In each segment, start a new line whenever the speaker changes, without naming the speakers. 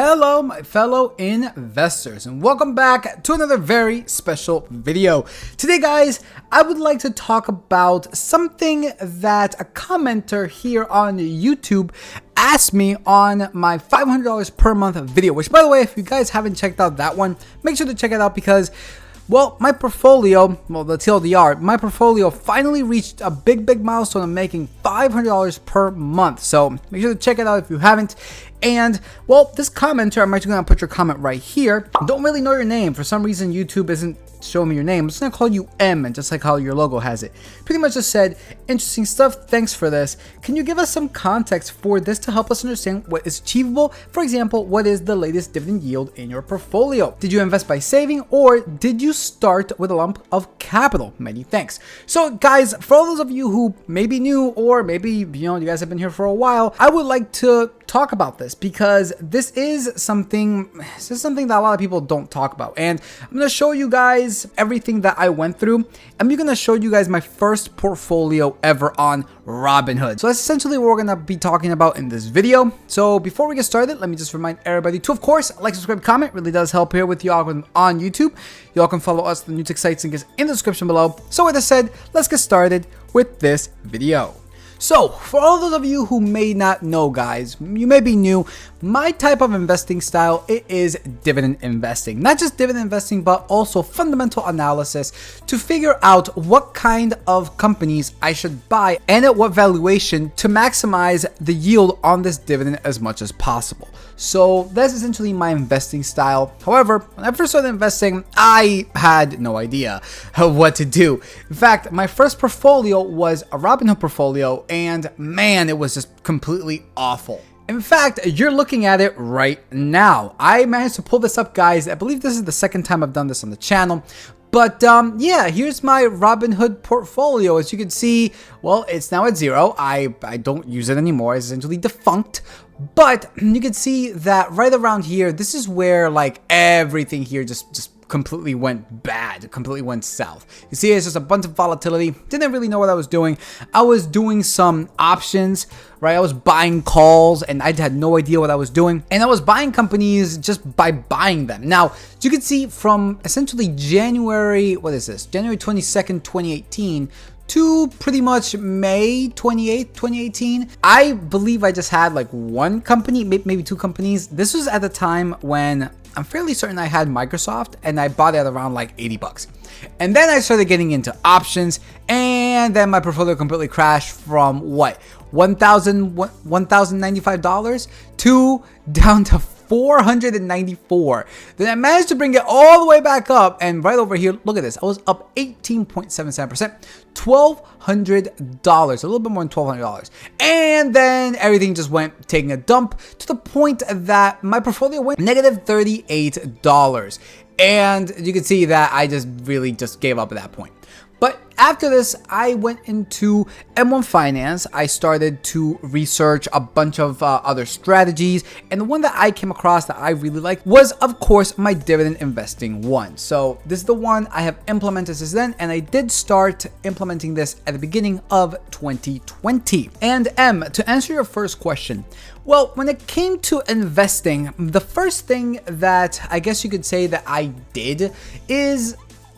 Hello, my fellow investors, and welcome back to another very special video. Today, guys, I would like to talk about something that a commenter here on YouTube asked me on my $500 per month video, which, by the way, if you guys haven't checked out that one, make sure to check it out because, well, my portfolio, the TLDR, my portfolio finally reached a big milestone of making $500 per month. So make sure to check it out if you haven't. And, well, this commenter, I'm actually going to put your comment right here. Don't really know your name. For some reason, YouTube isn't showing me your name. I'm just going to call you M, and just like how your logo has it. Pretty much just said, interesting stuff. Thanks for this. Can you give us some context for this to help us understand what is achievable? For example, what is the latest dividend yield in your portfolio? Did you invest by saving, or did you start with a lump of capital? Many thanks. So, guys, for all those of you who may be new, or maybe, you guys have been here for a while, I would like to talk about this because this is something that a lot of people don't talk about, and I'm going to show you guys everything that I went through. I'm going to show you guys my first portfolio ever on Robinhood. So that's essentially what we're going to be talking about in this video. So before we get started, let me just remind everybody to, of course, like, subscribe, comment. Really does help here with y'all on YouTube. Y'all can follow us, the new tech sites, and in the description below. So with that said, let's get started with this video. So, for all those of you who may not know, guys, you may be new, my type of investing style, it is dividend investing. Not just dividend investing, but also fundamental analysis to figure out what kind of companies I should buy and at what valuation to maximize the yield on this dividend as much as possible. So that's essentially my investing style. However, when I first started investing, I had no idea what to do. In fact, my first portfolio was a Robinhood portfolio, and man, it was just completely awful. In fact, you're looking at it right now. I managed to pull this up, guys. I believe this is the second time I've done this on the channel. But yeah, here's my Robinhood portfolio. As you can see, well, it's now at zero. I don't use it anymore. It's essentially defunct. But you can see that right around here, this is where like everything here just completely went bad, completely went south. You see, it's just a bunch of volatility. Didn't really know what I was doing. I was doing some options, right? I was buying calls and I had no idea what I was doing. And I was buying companies just by buying them. Now, as you can see from essentially January 22nd, 2018, to pretty much May 28th, 2018. I believe I just had like one company, maybe two companies. This was at the time when I'm fairly certain I had Microsoft, and I bought it at around like 80 bucks. And then I started getting into options, and then my portfolio completely crashed from what? $1,095 to down to $494. Then I managed to bring it all the way back up, and right over here, look at this. I was up 18.77%, $1,200, a little bit more than $1,200. And then everything just went taking a dump to the point that my portfolio went negative $38. And you can see that I just really gave up at that point. But after this, I went into M1 Finance. I started to research a bunch of other strategies. And the one that I came across that I really liked was, of course, my dividend investing one. So this is the one I have implemented since then. And I did start implementing this at the beginning of 2020. And M, to answer your first question, well, when it came to investing, the first thing that I guess you could say that I did is,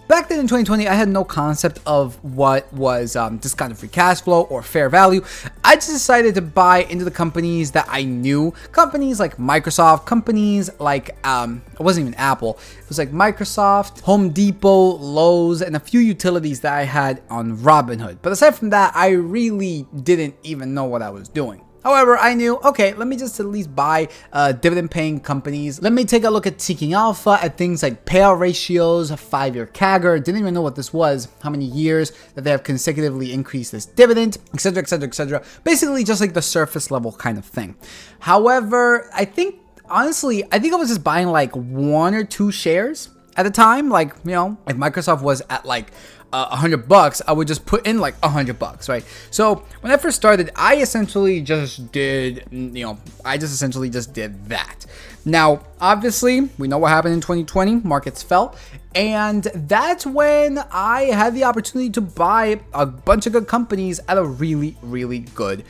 back then in 2020, I had no concept of what was discounted free cash flow or fair value. I just decided to buy into the companies that I knew. Companies like Microsoft, companies like, it wasn't even Apple. It was like Microsoft, Home Depot, Lowe's, and a few utilities that I had on Robinhood. But aside from that, I really didn't even know what I was doing. However, I knew, okay, let me just at least buy dividend-paying companies. Let me take a look at Seeking Alpha, at things like payout ratios, 5-year CAGR. Didn't even know what this was, how many years that they have consecutively increased this dividend, etc., etc., etc. Basically, just like the surface level kind of thing. However, honestly, I think I was just buying like 1 or 2 shares at the time. Like, if Microsoft was at like $100, I would just put in like $100, right? So when I first started, I essentially just did that. Now, obviously, we know what happened in 2020. Markets fell. And that's when I had the opportunity to buy a bunch of good companies at a really, really good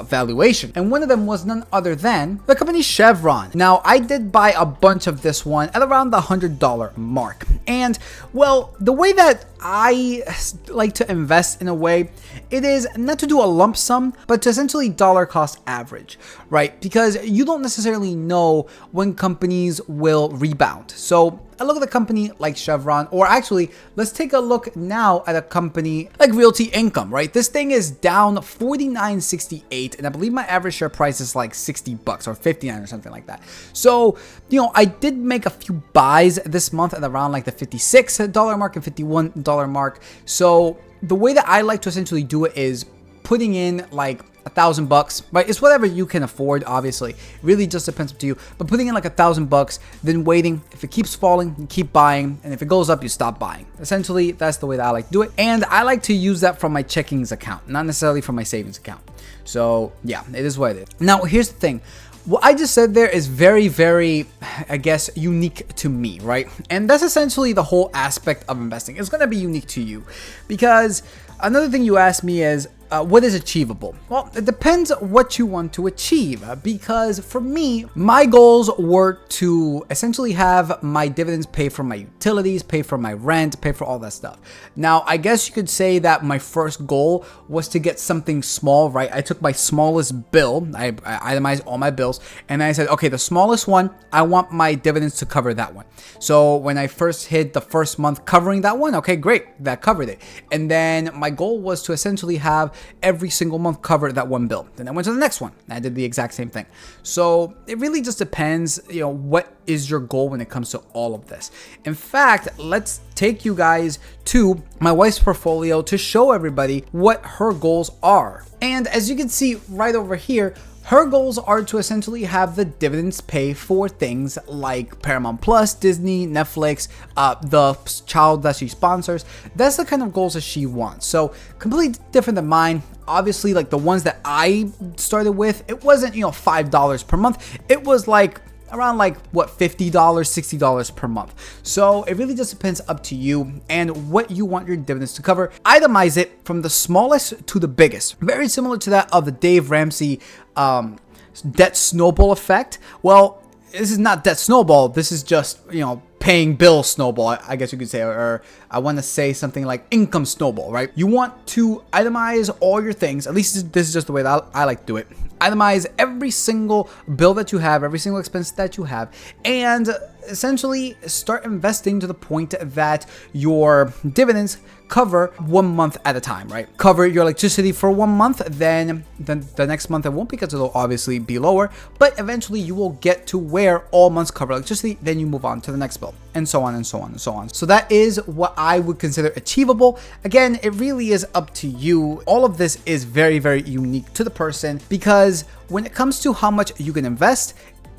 valuation. And one of them was none other than the company Chevron. Now, I did buy a bunch of this one at around the $100 mark. And, well, the way that I like to invest in a way, it is not to do a lump sum, but to essentially dollar cost average, right? Because you don't necessarily know when companies will rebound. So I look at a company like Chevron, or actually, let's take a look now at a company like Realty Income, right? This thing is down 49.68, and I believe my average share price is like $60 or 59 or something like that. So, you know, I did make a few buys this month at around like the $56 mark and $51 mark. So the way that I like to essentially do it is putting in like $1,000, right? It's whatever you can afford, obviously. It really just depends up to you. But putting in like $1,000, then waiting. If it keeps falling, you keep buying. And if it goes up, you stop buying. Essentially, that's the way that I like to do it. And I like to use that from my checkings account, not necessarily from my savings account. So yeah, it is what it is. Now, here's the thing. What I just said there is very, very, I guess, unique to me, right? And that's essentially the whole aspect of investing. It's going to be unique to you because another thing you asked me is, what is achievable? Well, it depends what you want to achieve, because for me, my goals were to essentially have my dividends pay for my utilities, pay for my rent, pay for all that stuff. Now, I guess you could say that my first goal was to get something small, right? I took my smallest bill, I itemized all my bills, and I said, okay, the smallest one, I want my dividends to cover that one. So when I first hit the first month covering that one, okay, great, that covered it. And then my goal was to essentially have every single month cover that one bill. Then I went to the next one and I did the exact same thing. So it really just depends, you know, what is your goal when it comes to all of this. In fact, let's take you guys to my wife's portfolio to show everybody what her goals are. And as you can see right over here, her goals are to essentially have the dividends pay for things like Paramount Plus, Disney, Netflix, the child that she sponsors. That's the kind of goals that she wants. So completely different than mine. Obviously, like the ones that I started with, it wasn't, you know, $5 per month. It was like around like what, $50, $60 per month. So it really just depends up to you and what you want your dividends to cover. Itemize it from the smallest to the biggest. Very similar to that of the Dave Ramsey debt snowball effect. Well, this is not debt snowball. This is just, you know, paying bill snowball, I guess you could say, or I want to say something like income snowball, right? You want to itemize all your things. At least this is just the way that I like to do it. Itemize every single bill that you have, every single expense that you have, and essentially start investing to the point that your dividends cover 1 month at a time, right? Cover your electricity for 1 month, then the next month it won't, because it'll obviously be lower, but eventually you will get to where all months cover electricity, then you move on to the next bill, and so on and so on and so on. So that is what I would consider achievable. Again, it really is up to you. All of this is very, very unique to the person, because when it comes to how much you can invest,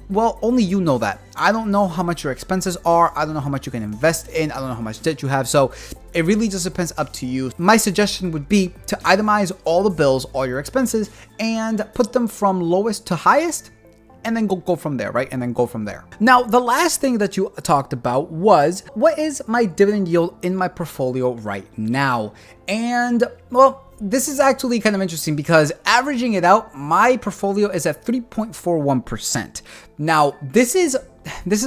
well, only you know that. I don't know how much your expenses are. I don't know how much you can invest in. I don't know how much debt you have. So it really just depends up to you. My suggestion would be to itemize all the bills, all your expenses, and put them from lowest to highest, and then go from there, right? And then go from there. Now, the last thing that you talked about was, what is my dividend yield in my portfolio right now? And, well, this is actually kind of interesting, because averaging it out, my portfolio is at 3.41%. Now, this is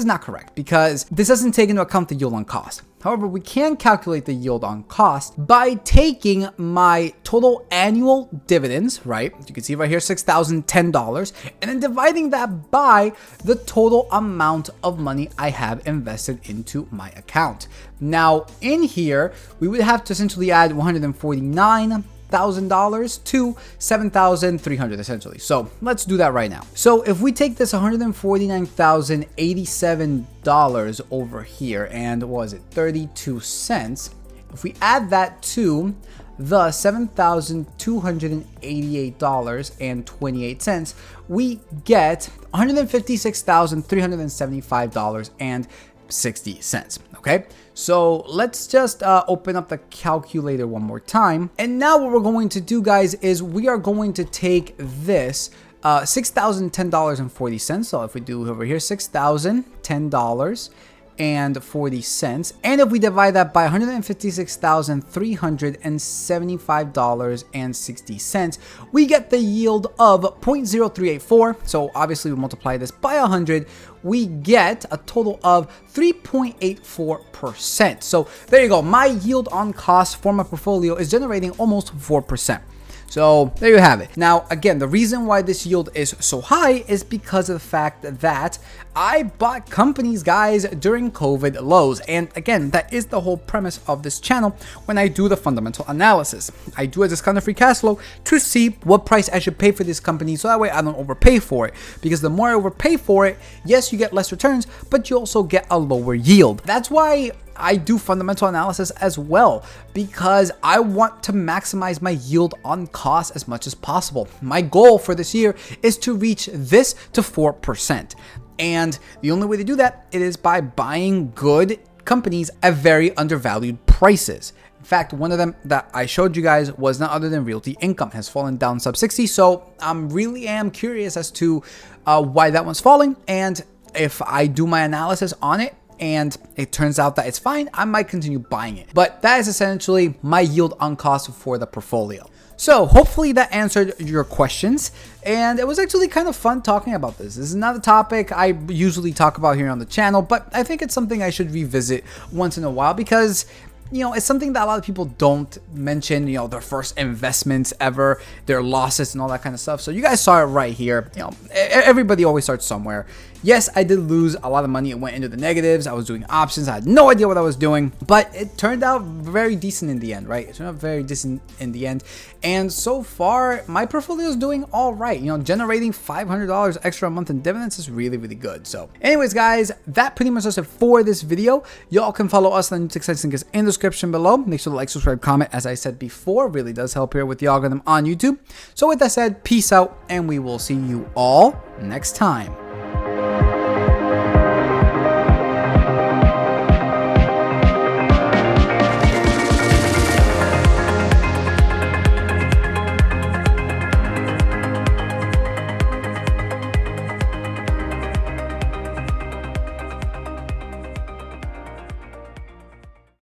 not correct, because this doesn't take into account the yield on cost. However, we can calculate the yield on cost by taking my total annual dividends, right? You can see right here, $6,010, and then dividing that by the total amount of money I have invested into my account. Now, in here, we would have to essentially add $149,000 to $7,300 essentially. So let's do that right now. So if we take this $149,087 over here, and what was it, 32 cents, if we add that to the $7,288.28, we get $156,375.60. Okay, so let's just open up the calculator one more time. And now what we're going to do, guys, is we are going to take this $6,010.40. So if we do over here, $6,010 $1.40. And if we divide that by $156,375.60, we get the yield of 0.0384. So obviously we multiply this by 100, we get a total of 3.84%. So there you go. My yield on cost for my portfolio is generating almost 4%. So there you have it. Now, again, the reason why this yield is so high is because of the fact that I bought companies, guys, during COVID lows. And again, that is the whole premise of this channel when I do the fundamental analysis. I do a discounted free cash flow to see what price I should pay for this company, so that way I don't overpay for it. Because the more I overpay for it, yes, you get less returns, but you also get a lower yield. That's why I do fundamental analysis as well, because I want to maximize my yield on cost as much as possible. My goal for this year is to reach this to 4%. And the only way to do that, it is by buying good companies at very undervalued prices. In fact, one of them that I showed you guys was none other than Realty Income. Has fallen down sub 60. So I really am curious as to why that one's falling. And if I do my analysis on it, and it turns out that it's fine, I might continue buying it. But that is essentially my yield on cost for the portfolio. So hopefully that answered your questions, and it was actually kind of fun talking about this. This is not a topic I usually talk about here on the channel, but I think it's something I should revisit once in a while because, you know, it's something that a lot of people don't mention, you know, their first investments ever, their losses and all that kind of stuff. So you guys saw it right here. You know, everybody always starts somewhere. Yes, I did lose a lot of money. It went into the negatives. I was doing options. I had no idea what I was doing, but it turned out very decent in the end, right? It turned out very decent in the end. And so far, my portfolio is doing all right. You know, generating $500 extra a month in dividends is really, really good. So anyways, guys, that pretty much does it for this video. Y'all can follow us on the link is in the description below. Make sure to like, subscribe, comment. As I said before, really does help here with the algorithm on YouTube. So with that said, peace out, and we will see you all next time.